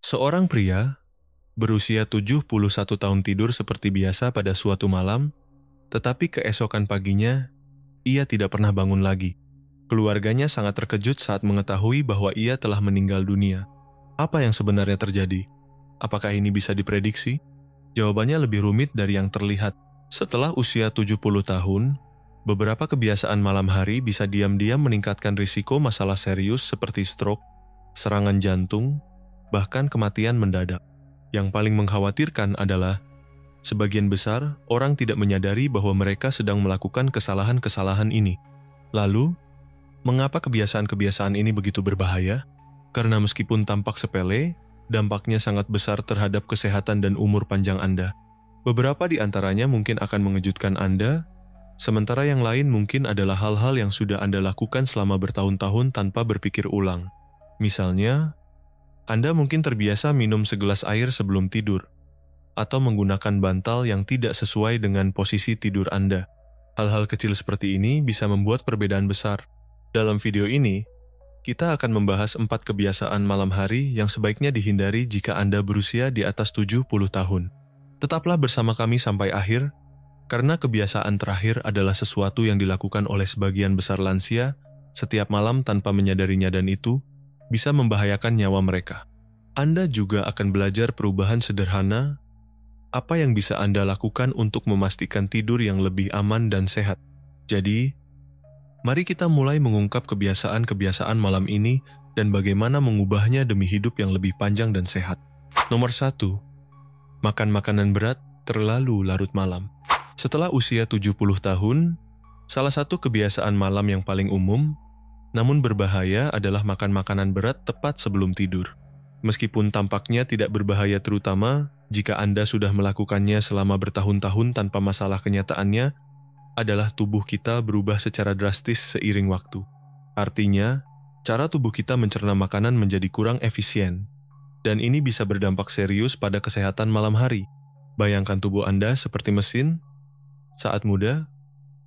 Seorang pria berusia 71 tahun tidur seperti biasa pada suatu malam, tetapi keesokan paginya, ia tidak pernah bangun lagi. Keluarganya sangat terkejut saat mengetahui bahwa ia telah meninggal dunia. Apa yang sebenarnya terjadi? Apakah ini bisa diprediksi? Jawabannya lebih rumit dari yang terlihat. Setelah usia 70 tahun, beberapa kebiasaan malam hari bisa diam-diam meningkatkan risiko masalah serius seperti stroke, serangan jantung, bahkan kematian mendadak. Yang paling mengkhawatirkan adalah sebagian besar orang tidak menyadari bahwa mereka sedang melakukan kesalahan-kesalahan ini. Lalu, mengapa kebiasaan-kebiasaan ini begitu berbahaya? Karena meskipun tampak sepele, dampaknya sangat besar terhadap kesehatan dan umur panjang Anda. Beberapa di antaranya mungkin akan mengejutkan Anda, sementara yang lain mungkin adalah hal-hal yang sudah Anda lakukan selama bertahun-tahun tanpa berpikir ulang. Misalnya, Anda mungkin terbiasa minum segelas air sebelum tidur, atau menggunakan bantal yang tidak sesuai dengan posisi tidur Anda. Hal-hal kecil seperti ini bisa membuat perbedaan besar. Dalam video ini, kita akan membahas 4 kebiasaan malam hari yang sebaiknya dihindari jika Anda berusia di atas 70 tahun. Tetaplah bersama kami sampai akhir, karena kebiasaan terakhir adalah sesuatu yang dilakukan oleh sebagian besar lansia setiap malam tanpa menyadarinya dan itu bisa membahayakan nyawa mereka. Anda juga akan belajar perubahan sederhana, apa yang bisa Anda lakukan untuk memastikan tidur yang lebih aman dan sehat. Jadi, mari kita mulai mengungkap kebiasaan-kebiasaan malam ini dan bagaimana mengubahnya demi hidup yang lebih panjang dan sehat. Nomor 1. Makan makanan berat terlalu larut malam. Setelah usia 70 tahun, salah satu kebiasaan malam yang paling umum, namun berbahaya adalah makan makanan berat tepat sebelum tidur. Meskipun tampaknya tidak berbahaya terutama jika Anda sudah melakukannya selama bertahun-tahun tanpa masalah, kenyataannya adalah tubuh kita berubah secara drastis seiring waktu. Artinya, cara tubuh kita mencerna makanan menjadi kurang efisien, dan ini bisa berdampak serius pada kesehatan malam hari. Bayangkan tubuh Anda seperti mesin. Saat muda,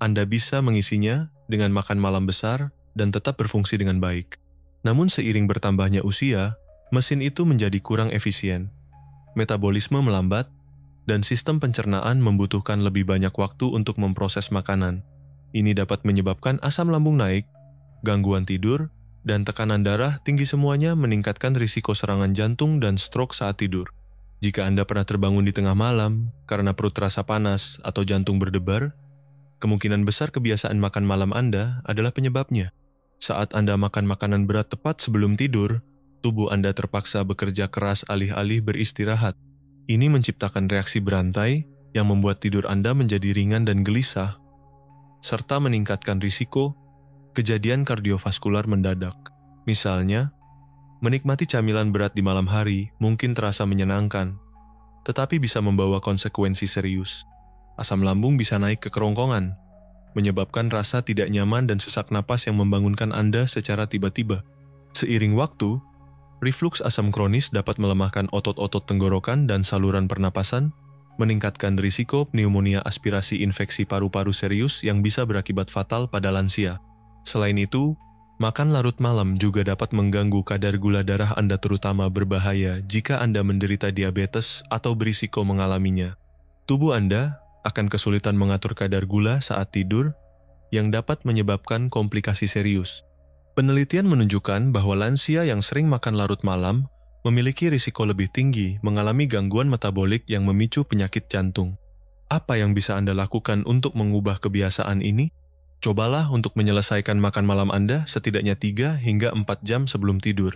Anda bisa mengisinya dengan makan malam besar dan tetap berfungsi dengan baik. Namun seiring bertambahnya usia, mesin itu menjadi kurang efisien. Metabolisme melambat, dan sistem pencernaan membutuhkan lebih banyak waktu untuk memproses makanan. Ini dapat menyebabkan asam lambung naik, gangguan tidur, dan tekanan darah tinggi, semuanya meningkatkan risiko serangan jantung dan stroke saat tidur. Jika Anda pernah terbangun di tengah malam karena perut terasa panas atau jantung berdebar, kemungkinan besar kebiasaan makan malam Anda adalah penyebabnya. Saat Anda makan makanan berat tepat sebelum tidur, tubuh Anda terpaksa bekerja keras alih-alih beristirahat. Ini menciptakan reaksi berantai yang membuat tidur Anda menjadi ringan dan gelisah, serta meningkatkan risiko kejadian kardiovaskular mendadak. Misalnya, menikmati camilan berat di malam hari mungkin terasa menyenangkan, tetapi bisa membawa konsekuensi serius. Asam lambung bisa naik ke kerongkongan, menyebabkan rasa tidak nyaman dan sesak napas yang membangunkan Anda secara tiba-tiba. Seiring waktu, reflux asam kronis dapat melemahkan otot-otot tenggorokan dan saluran pernapasan, meningkatkan risiko pneumonia aspirasi infeksi paru-paru serius yang bisa berakibat fatal pada lansia. Selain itu, makan larut malam juga dapat mengganggu kadar gula darah Anda, terutama berbahaya jika Anda menderita diabetes atau berisiko mengalaminya. Tubuh Anda akan kesulitan mengatur kadar gula saat tidur, yang dapat menyebabkan komplikasi serius. Penelitian menunjukkan bahwa lansia yang sering makan larut malam memiliki risiko lebih tinggi mengalami gangguan metabolik yang memicu penyakit jantung. Apa yang bisa Anda lakukan untuk mengubah kebiasaan ini? Cobalah untuk menyelesaikan makan malam Anda setidaknya 3 hingga 4 jam sebelum tidur.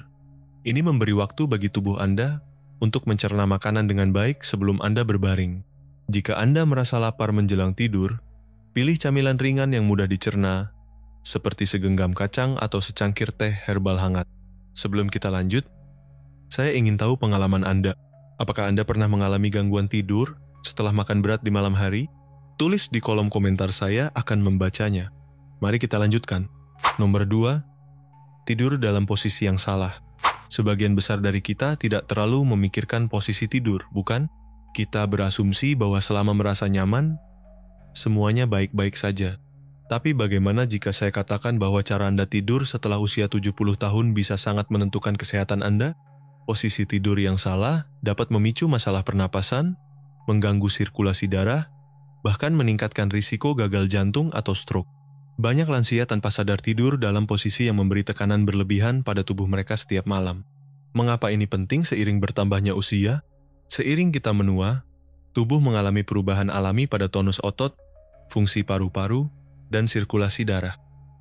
Ini memberi waktu bagi tubuh Anda untuk mencerna makanan dengan baik sebelum Anda berbaring. Jika Anda merasa lapar menjelang tidur, pilih camilan ringan yang mudah dicerna, seperti segenggam kacang atau secangkir teh herbal hangat. Sebelum kita lanjut, saya ingin tahu pengalaman Anda. Apakah Anda pernah mengalami gangguan tidur setelah makan berat di malam hari? Tulis di kolom komentar, saya akan membacanya. Mari kita lanjutkan. Nomor 2, tidur dalam posisi yang salah. Sebagian besar dari kita tidak terlalu memikirkan posisi tidur, bukan? Kita berasumsi bahwa selama merasa nyaman, semuanya baik-baik saja. Tapi bagaimana jika saya katakan bahwa cara Anda tidur setelah usia 70 tahun bisa sangat menentukan kesehatan Anda? Posisi tidur yang salah dapat memicu masalah pernapasan, mengganggu sirkulasi darah, bahkan meningkatkan risiko gagal jantung atau stroke. Banyak lansia tanpa sadar tidur dalam posisi yang memberi tekanan berlebihan pada tubuh mereka setiap malam. Mengapa ini penting seiring bertambahnya usia? Seiring kita menua, tubuh mengalami perubahan alami pada tonus otot, fungsi paru-paru, dan sirkulasi darah.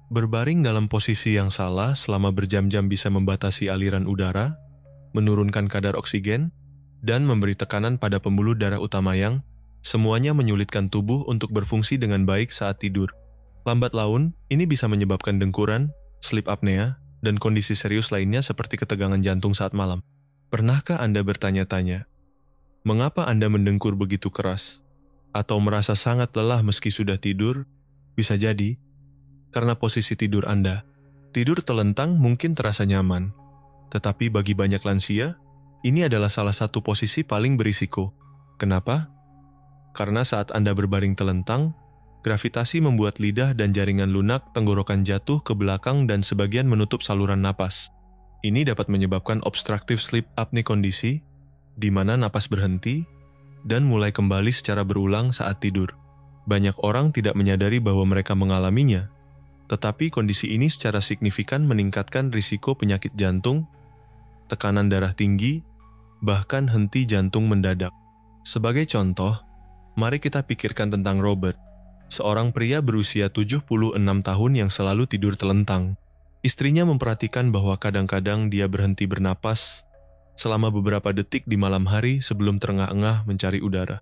Berbaring dalam posisi yang salah selama berjam-jam bisa membatasi aliran udara, menurunkan kadar oksigen, dan memberi tekanan pada pembuluh darah utama yang semuanya menyulitkan tubuh untuk berfungsi dengan baik saat tidur. Lambat laun, ini bisa menyebabkan dengkuran, sleep apnea, dan kondisi serius lainnya seperti ketegangan jantung saat malam. Pernahkah Anda bertanya-tanya, mengapa Anda mendengkur begitu keras? Atau merasa sangat lelah meski sudah tidur? Bisa jadi karena posisi tidur Anda. Tidur telentang mungkin terasa nyaman, tetapi bagi banyak lansia, ini adalah salah satu posisi paling berisiko. Kenapa? Karena saat Anda berbaring telentang, gravitasi membuat lidah dan jaringan lunak tenggorokan jatuh ke belakang dan sebagian menutup saluran napas. Ini dapat menyebabkan obstructive sleep apnea, kondisi di mana napas berhenti dan mulai kembali secara berulang saat tidur. Banyak orang tidak menyadari bahwa mereka mengalaminya, tetapi kondisi ini secara signifikan meningkatkan risiko penyakit jantung, tekanan darah tinggi, bahkan henti jantung mendadak. Sebagai contoh, mari kita pikirkan tentang Robert, seorang pria berusia 76 tahun yang selalu tidur telentang. Istrinya memperhatikan bahwa kadang-kadang dia berhenti bernapas selama beberapa detik di malam hari sebelum terengah-engah mencari udara.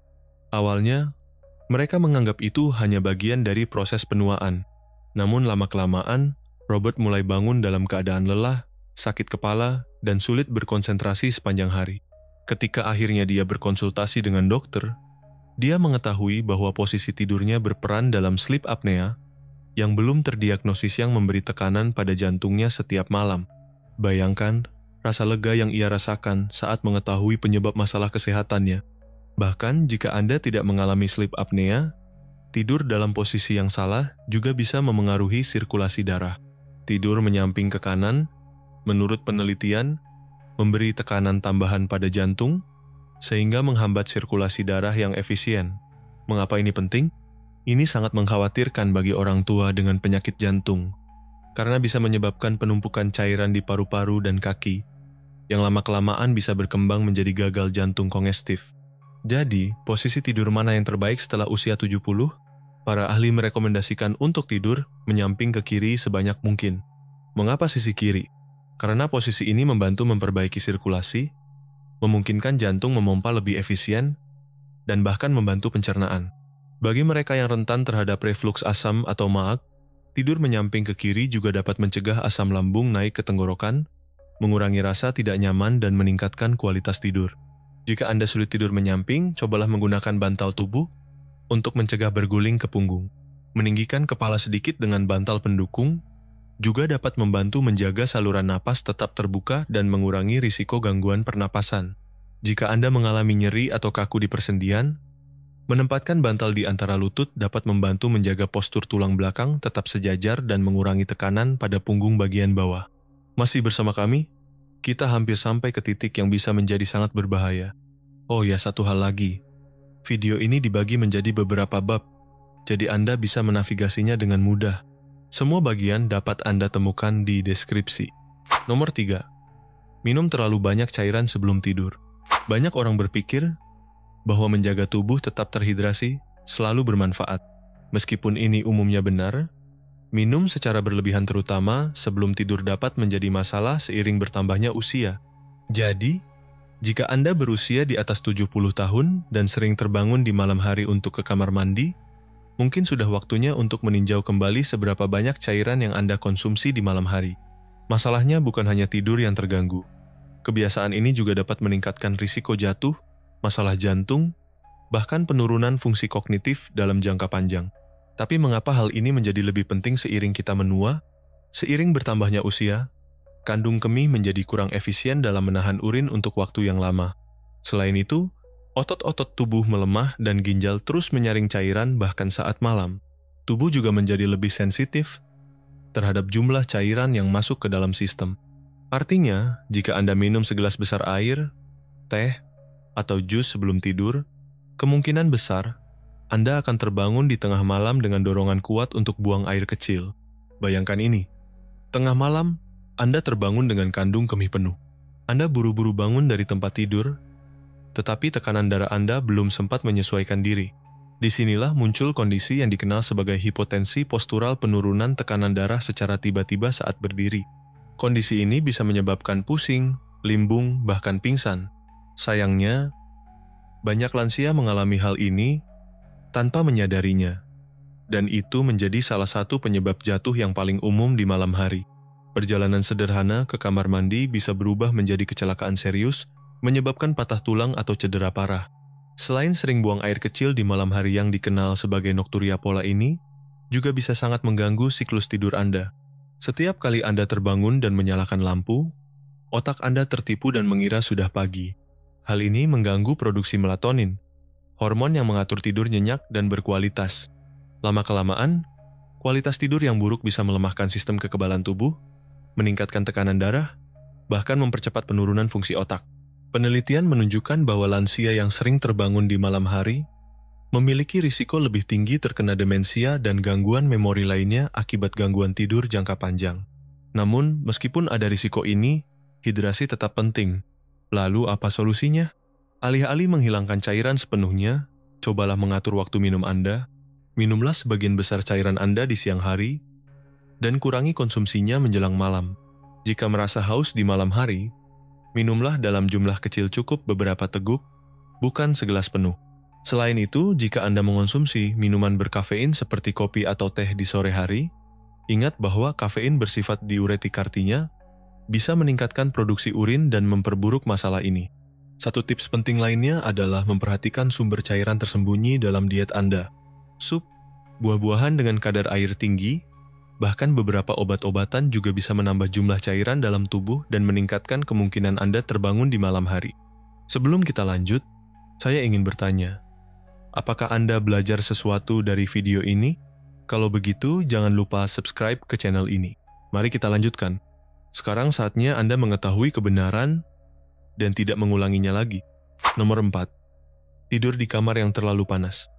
Awalnya, mereka menganggap itu hanya bagian dari proses penuaan. Namun lama-kelamaan, Robert mulai bangun dalam keadaan lelah, sakit kepala, dan sulit berkonsentrasi sepanjang hari. Ketika akhirnya dia berkonsultasi dengan dokter, dia mengetahui bahwa posisi tidurnya berperan dalam sleep apnea yang belum terdiagnosis yang memberi tekanan pada jantungnya setiap malam. Bayangkan rasa lega yang ia rasakan saat mengetahui penyebab masalah kesehatannya. Bahkan jika Anda tidak mengalami sleep apnea, tidur dalam posisi yang salah juga bisa memengaruhi sirkulasi darah. Tidur menyamping ke kanan, menurut penelitian, memberi tekanan tambahan pada jantung, sehingga menghambat sirkulasi darah yang efisien. Mengapa ini penting? Ini sangat mengkhawatirkan bagi orang tua dengan penyakit jantung, karena bisa menyebabkan penumpukan cairan di paru-paru dan kaki, yang lama-kelamaan bisa berkembang menjadi gagal jantung kongestif. Jadi, posisi tidur mana yang terbaik setelah usia 70? Para ahli merekomendasikan untuk tidur menyamping ke kiri sebanyak mungkin. Mengapa sisi kiri? Karena posisi ini membantu memperbaiki sirkulasi, memungkinkan jantung memompa lebih efisien, dan bahkan membantu pencernaan. Bagi mereka yang rentan terhadap refluks asam atau maag, tidur menyamping ke kiri juga dapat mencegah asam lambung naik ke tenggorokan, mengurangi rasa tidak nyaman dan meningkatkan kualitas tidur. Jika Anda sulit tidur menyamping, cobalah menggunakan bantal tubuh untuk mencegah berguling ke punggung. Meninggikan kepala sedikit dengan bantal pendukung juga dapat membantu menjaga saluran napas tetap terbuka dan mengurangi risiko gangguan pernapasan. Jika Anda mengalami nyeri atau kaku di persendian, menempatkan bantal di antara lutut dapat membantu menjaga postur tulang belakang tetap sejajar dan mengurangi tekanan pada punggung bagian bawah. Masih bersama kami? Kita hampir sampai ke titik yang bisa menjadi sangat berbahaya. Oh ya, satu hal lagi. Video ini dibagi menjadi beberapa bab, jadi Anda bisa menavigasinya dengan mudah. Semua bagian dapat Anda temukan di deskripsi. Nomor 3. Minum terlalu banyak cairan sebelum tidur. Banyak orang berpikir bahwa menjaga tubuh tetap terhidrasi selalu bermanfaat. Meskipun ini umumnya benar, minum secara berlebihan terutama sebelum tidur dapat menjadi masalah seiring bertambahnya usia. Jadi, jika Anda berusia di atas 70 tahun dan sering terbangun di malam hari untuk ke kamar mandi, mungkin sudah waktunya untuk meninjau kembali seberapa banyak cairan yang Anda konsumsi di malam hari. Masalahnya bukan hanya tidur yang terganggu. Kebiasaan ini juga dapat meningkatkan risiko jatuh, masalah jantung, bahkan penurunan fungsi kognitif dalam jangka panjang. Tapi mengapa hal ini menjadi lebih penting seiring kita menua? Seiring bertambahnya usia, kandung kemih menjadi kurang efisien dalam menahan urin untuk waktu yang lama. Selain itu, otot-otot tubuh melemah dan ginjal terus menyaring cairan bahkan saat malam. Tubuh juga menjadi lebih sensitif terhadap jumlah cairan yang masuk ke dalam sistem. Artinya, jika Anda minum segelas besar air, teh, atau jus sebelum tidur, kemungkinan besar Anda akan terbangun di tengah malam dengan dorongan kuat untuk buang air kecil. Bayangkan ini, tengah malam Anda terbangun dengan kandung kemih penuh. Anda buru-buru bangun dari tempat tidur, tetapi tekanan darah Anda belum sempat menyesuaikan diri. Disinilah muncul kondisi yang dikenal sebagai hipotensi postural, penurunan tekanan darah secara tiba-tiba saat berdiri. Kondisi ini bisa menyebabkan pusing, limbung, bahkan pingsan. Sayangnya, banyak lansia mengalami hal ini tanpa menyadarinya, dan itu menjadi salah satu penyebab jatuh yang paling umum di malam hari. Perjalanan sederhana ke kamar mandi bisa berubah menjadi kecelakaan serius, menyebabkan patah tulang atau cedera parah. Selain sering buang air kecil di malam hari yang dikenal sebagai nocturia pola ini, juga bisa sangat mengganggu siklus tidur Anda. Setiap kali Anda terbangun dan menyalakan lampu, otak Anda tertipu dan mengira sudah pagi. Hal ini mengganggu produksi melatonin, hormon yang mengatur tidur nyenyak dan berkualitas. Lama-kelamaan, kualitas tidur yang buruk bisa melemahkan sistem kekebalan tubuh, meningkatkan tekanan darah, bahkan mempercepat penurunan fungsi otak. Penelitian menunjukkan bahwa lansia yang sering terbangun di malam hari memiliki risiko lebih tinggi terkena demensia dan gangguan memori lainnya akibat gangguan tidur jangka panjang. Namun, meskipun ada risiko ini, hidrasi tetap penting. Lalu apa solusinya? Alih-alih menghilangkan cairan sepenuhnya, cobalah mengatur waktu minum Anda. Minumlah sebagian besar cairan Anda di siang hari, dan kurangi konsumsinya menjelang malam. Jika merasa haus di malam hari, minumlah dalam jumlah kecil, cukup beberapa teguk, bukan segelas penuh. Selain itu, jika Anda mengonsumsi minuman berkafein seperti kopi atau teh di sore hari, ingat bahwa kafein bersifat diuretik, artinya bisa meningkatkan produksi urin dan memperburuk masalah ini. Satu tips penting lainnya adalah memperhatikan sumber cairan tersembunyi dalam diet Anda. Sup, buah-buahan dengan kadar air tinggi, bahkan beberapa obat-obatan juga bisa menambah jumlah cairan dalam tubuh dan meningkatkan kemungkinan Anda terbangun di malam hari. Sebelum kita lanjut, saya ingin bertanya, apakah Anda belajar sesuatu dari video ini? Kalau begitu, jangan lupa subscribe ke channel ini. Mari kita lanjutkan. Sekarang saatnya Anda mengetahui kebenaran dan tidak mengulanginya lagi. Nomor 4. Tidur di kamar yang terlalu panas.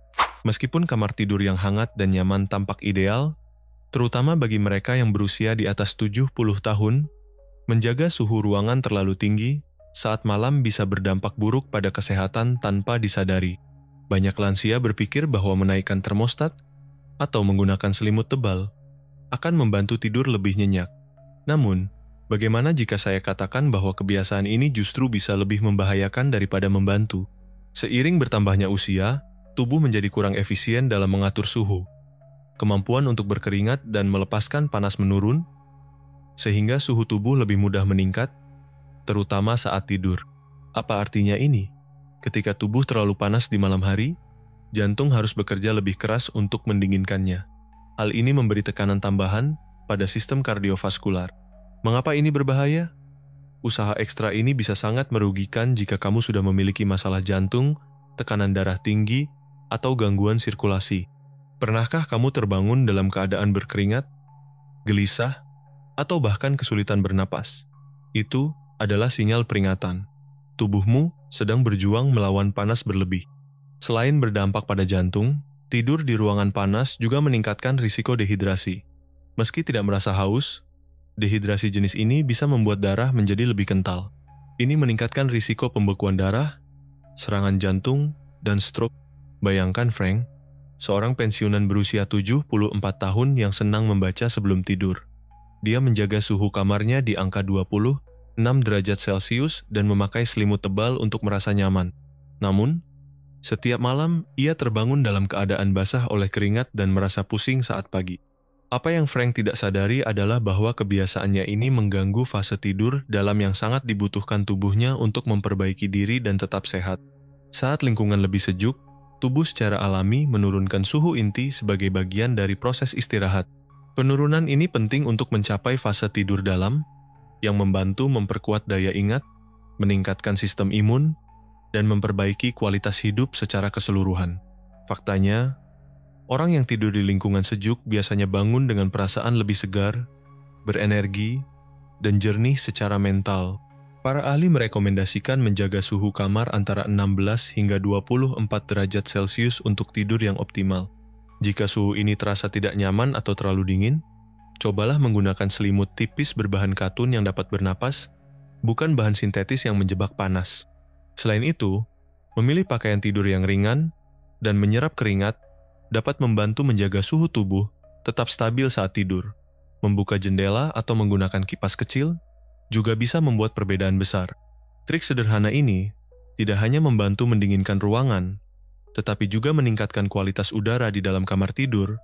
Meskipun kamar tidur yang hangat dan nyaman tampak ideal, terutama bagi mereka yang berusia di atas 70 tahun, menjaga suhu ruangan terlalu tinggi saat malam bisa berdampak buruk pada kesehatan tanpa disadari. Banyak lansia berpikir bahwa menaikkan termostat atau menggunakan selimut tebal akan membantu tidur lebih nyenyak. Namun, bagaimana jika saya katakan bahwa kebiasaan ini justru bisa lebih membahayakan daripada membantu? Seiring bertambahnya usia, tubuh menjadi kurang efisien dalam mengatur suhu. Kemampuan untuk berkeringat dan melepaskan panas menurun, sehingga suhu tubuh lebih mudah meningkat, terutama saat tidur. Apa artinya ini? Ketika tubuh terlalu panas di malam hari, jantung harus bekerja lebih keras untuk mendinginkannya. Hal ini memberi tekanan tambahan pada sistem kardiovaskular. Mengapa ini berbahaya? Usaha ekstra ini bisa sangat merugikan jika kamu sudah memiliki masalah jantung, tekanan darah tinggi, atau gangguan sirkulasi. Pernahkah kamu terbangun dalam keadaan berkeringat, gelisah, atau bahkan kesulitan bernapas? Itu adalah sinyal peringatan. Tubuhmu sedang berjuang melawan panas berlebih. Selain berdampak pada jantung, tidur di ruangan panas juga meningkatkan risiko dehidrasi. Meski tidak merasa haus, dehidrasi jenis ini bisa membuat darah menjadi lebih kental. Ini meningkatkan risiko pembekuan darah, serangan jantung, dan stroke. Bayangkan Frank, seorang pensiunan berusia 74 tahun yang senang membaca sebelum tidur. Dia menjaga suhu kamarnya di angka 26 derajat Celcius dan memakai selimut tebal untuk merasa nyaman. Namun, setiap malam ia terbangun dalam keadaan basah oleh keringat dan merasa pusing saat pagi. Apa yang Frank tidak sadari adalah bahwa kebiasaannya ini mengganggu fase tidur dalam yang sangat dibutuhkan tubuhnya untuk memperbaiki diri dan tetap sehat. Saat lingkungan lebih sejuk, tubuh secara alami menurunkan suhu inti sebagai bagian dari proses istirahat. Penurunan ini penting untuk mencapai fase tidur dalam, yang membantu memperkuat daya ingat, meningkatkan sistem imun, dan memperbaiki kualitas hidup secara keseluruhan. Faktanya, orang yang tidur di lingkungan sejuk biasanya bangun dengan perasaan lebih segar, berenergi, dan jernih secara mental. Para ahli merekomendasikan menjaga suhu kamar antara 16 hingga 24 derajat Celcius untuk tidur yang optimal. Jika suhu ini terasa tidak nyaman atau terlalu dingin, cobalah menggunakan selimut tipis berbahan katun yang dapat bernapas, bukan bahan sintetis yang menjebak panas. Selain itu, memilih pakaian tidur yang ringan dan menyerap keringat dapat membantu menjaga suhu tubuh tetap stabil saat tidur. Membuka jendela atau menggunakan kipas kecil juga bisa membuat perbedaan besar. Trik sederhana ini tidak hanya membantu mendinginkan ruangan, tetapi juga meningkatkan kualitas udara di dalam kamar tidur,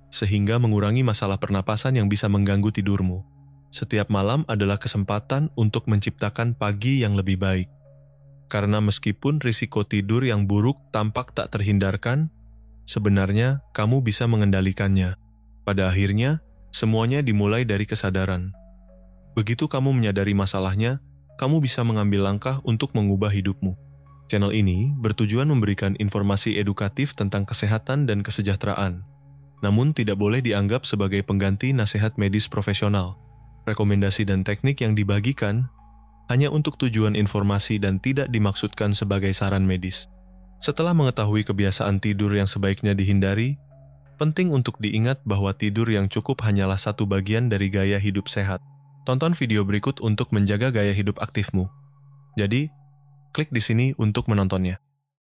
sehingga mengurangi masalah pernapasan yang bisa mengganggu tidurmu. Setiap malam adalah kesempatan untuk menciptakan pagi yang lebih baik. Karena meskipun risiko tidur yang buruk tampak tak terhindarkan, sebenarnya kamu bisa mengendalikannya. Pada akhirnya, semuanya dimulai dari kesadaran. Begitu kamu menyadari masalahnya, kamu bisa mengambil langkah untuk mengubah hidupmu. Channel ini bertujuan memberikan informasi edukatif tentang kesehatan dan kesejahteraan, namun tidak boleh dianggap sebagai pengganti nasihat medis profesional. Rekomendasi dan teknik yang dibagikan hanya untuk tujuan informasi dan tidak dimaksudkan sebagai saran medis. Setelah mengetahui kebiasaan tidur yang sebaiknya dihindari, penting untuk diingat bahwa tidur yang cukup hanyalah satu bagian dari gaya hidup sehat. Tonton video berikut untuk menjaga gaya hidup aktifmu. Jadi, klik di sini untuk menontonnya.